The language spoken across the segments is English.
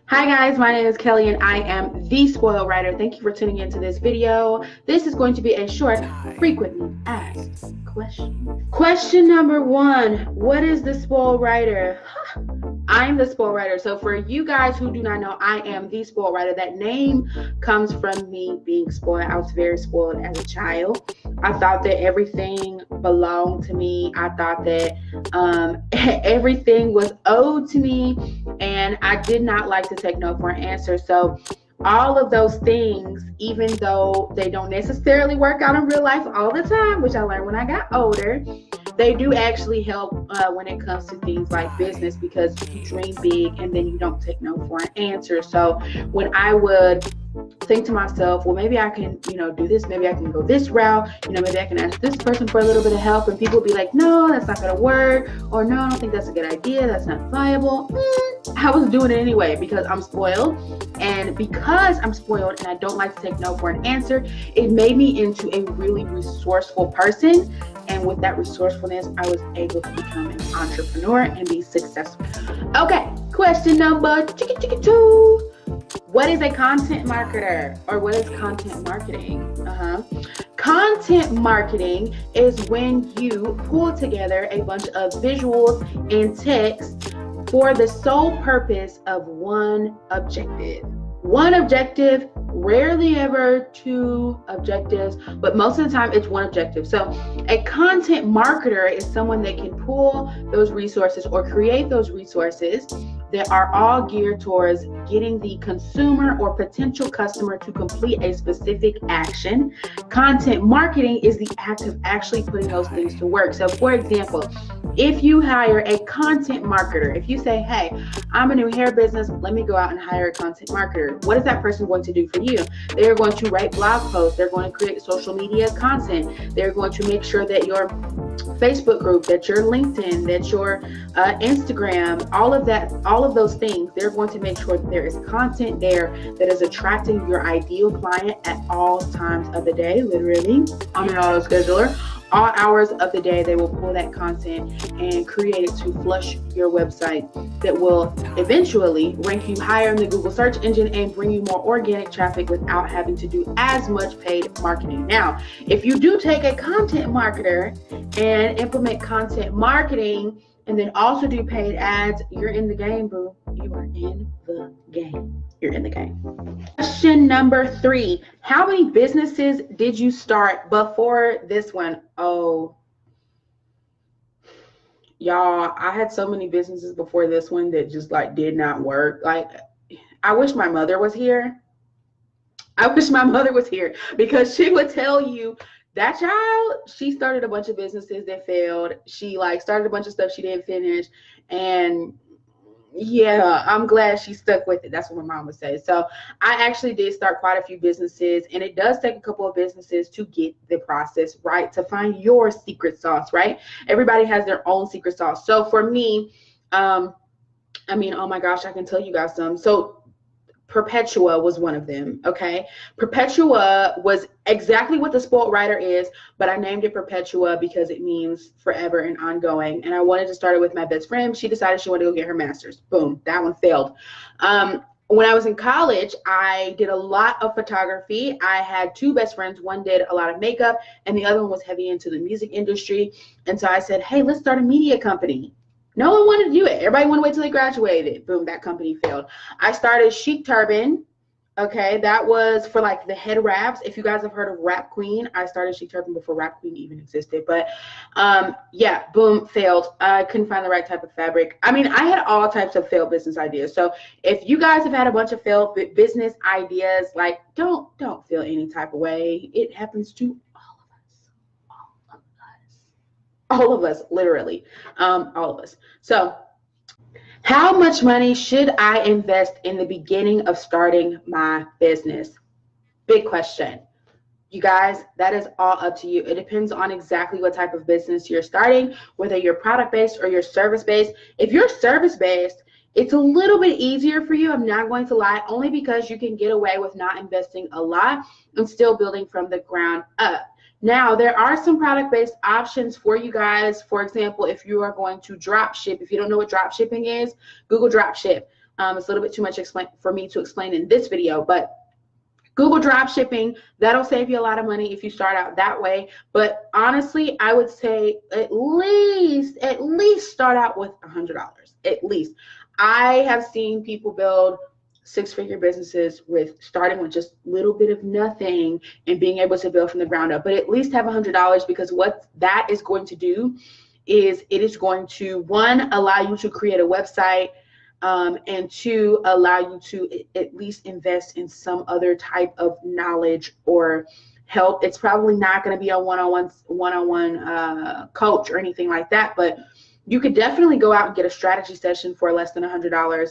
Hi guys, my name is Kelly and I am the Spoiled Writer. Thank you for tuning into this video. This is going to be a short, frequently asked question. Question number one, what is the Spoiled Writer? I'm the Spoiled Writer. So for you guys who do not know, I am the Spoiled Writer. That name comes from me being spoiled. I was very spoiled as a child. I thought that everything belonged to me. I thought that everything was owed to me, and I did not like to take no for an answer. So all of those things, even though they don't necessarily work out in real life all the time, which I learned when I got older, they do actually help when it comes to things like business, because you dream big and then you don't take no for an answer. So when I would think to myself, well, maybe I can, do this, maybe I can go this route, maybe I can ask this person for a little bit of help, and people would be like, no, that's not gonna work, or no, I don't think that's a good idea, that's not viable. I was doing it anyway because I'm spoiled, and because I'm spoiled and I don't like to take no for an answer, it made me into a really resourceful person. And with that resourcefulness, I was able to become an entrepreneur and be successful. Okay, question number two. What is a content marketer, or what is content marketing? Content marketing is when you pull together a bunch of visuals and text for the sole purpose of one objective. One objective, rarely ever two objectives, but most of the time it's one objective. So a content marketer is someone that can pull those resources or create those resources that are all geared towards getting the consumer or potential customer to complete a specific action. Content marketing is the act of actually putting those things to work. So for example, if you hire a content marketer, if you say, hey, I'm a new hair business, let me go out and hire a content marketer. What is that person going to do for you? They're going to write blog posts. They're going to create social media content. They're going to make sure that your Facebook group, that your LinkedIn, that your Instagram, all of those things, they're going to make sure that there is content there that is attracting your ideal client at all times of the day, literally on an auto scheduler. All hours of the day, they will pull that content and create it to flush your website that will eventually rank you higher in the Google search engine and bring you more organic traffic without having to do as much paid marketing. Now, if you do take a content marketer and implement content marketing and then also do paid ads, you're in the game, boo. You are in the game. You're in the game. Question number 3. How many businesses did you start before this one? Oh, y'all, I had so many businesses before this one that just did not work. I wish my mother was here. I wish my mother was here, because she would tell you that child, she started a bunch of businesses that failed. She started a bunch of stuff she didn't finish. And yeah, I'm glad she stuck with it. That's what my mom would say. So I actually did start quite a few businesses, and it does take a couple of businesses to get the process right, to find your secret sauce, right? Everybody has their own secret sauce. So for me, oh my gosh, I can tell you guys some. So Perpetua was one of them, okay? Perpetua was exactly what the Spoiled Writer is, but I named it Perpetua because it means forever and ongoing. And I wanted to start it with my best friend. She decided she wanted to go get her master's. Boom, that one failed. When I was in college, I did a lot of photography. I had 2 best friends. One did a lot of makeup, and the other one was heavy into the music industry. And so I said, hey, let's start a media company. No one wanted to do it. Everybody wanted to wait till they graduated. Boom, that company failed. I started Chic Turban. Okay, that was for the head wraps. If you guys have heard of Wrap Queen, I started Chic Turban before Wrap Queen even existed. But yeah, boom, failed. I couldn't find the right type of fabric. I had all types of failed business ideas. So if you guys have had a bunch of failed business ideas, don't feel any type of way. It happens to all of us, literally, all of us. So how much money should I invest in the beginning of starting my business? Big question. You guys, that is all up to you. It depends on exactly what type of business you're starting, whether you're product-based or you're service-based. If you're service-based, it's a little bit easier for you, I'm not going to lie, only because you can get away with not investing a lot and still building from the ground up. Now, there are some product-based options for you guys. For example, if you are going to drop ship, if you don't know what drop shipping is, Google drop ship. It's a little bit too much for me to explain in this video, but Google Dropshipping, that'll save you a lot of money if you start out that way. But honestly, I would say at least start out with $100, at least. I have seen people build six-figure businesses with starting with just a little bit of nothing and being able to build from the ground up. But at least have $100, because what that is going to do is it is going to, one, allow you to create a website, and two, allow you to at least invest in some other type of knowledge or help. It's probably not going to be a one-on-one coach or anything like that, but you could definitely go out and get a strategy session for less than $100.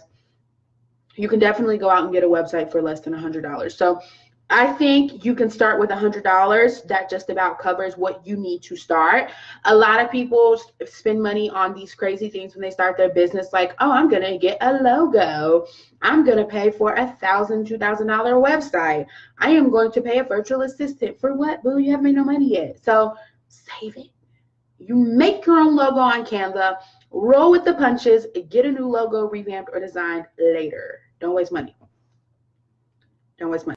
You can definitely go out and get a website for less than $100. So I think you can start with $100. That just about covers what you need to start. A lot of people spend money on these crazy things when they start their business, like, oh, I'm going to get a logo. I'm going to pay for $1,000, $2,000 website. I am going to pay a virtual assistant. For what? Boo, you haven't made no money yet. So save it. You make your own logo on Canva. Roll with the punches. Get a new logo revamped or designed later. Don't waste money. Don't waste money.